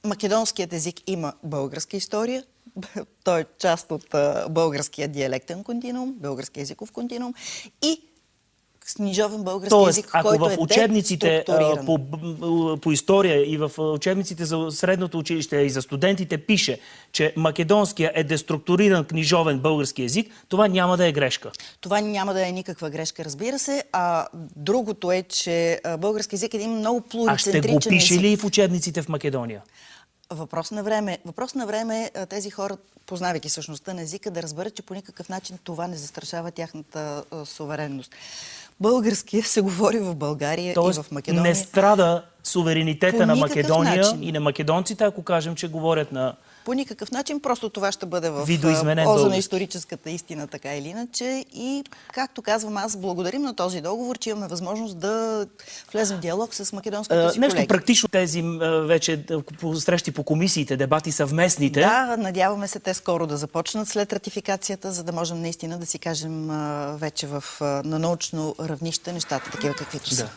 Македонският език има българска история. Той е част от българския диалектен континуум, българския езиков континуум и книжовен български език, който е учебниците деструктуриран. по история и в учебниците за средното училище и за студентите пише, че македонския е деструктуриран книжовен български език, това няма да е грешка. Това няма да е никаква грешка, разбира се. А другото е, че български език е един много плурицентричен език. А ще го пише ли в учебниците в Македония? Въпрос на време. Въпрос на време тези хора, познавайки същността на езика, да разберат, че по никакъв начин това не застрашава тяхната суверенност. Българския се говори в България и в Македония. Не страда суверенитета на Македония и на македонците, ако кажем, че говорят на... По никакъв начин, просто това ще бъде в полза на историческата истина, така или иначе. И, както казвам аз, благодарим на този договор, че имаме възможност да влезем в диалог с македонските си колеги. Нещо практично тези вече срещи по комисиите, дебати съвместните. Да, надяваме се те скоро да започнат след ратификацията, за да можем наистина да си кажем вече на научно равнище нещата, такива каквито са. Да.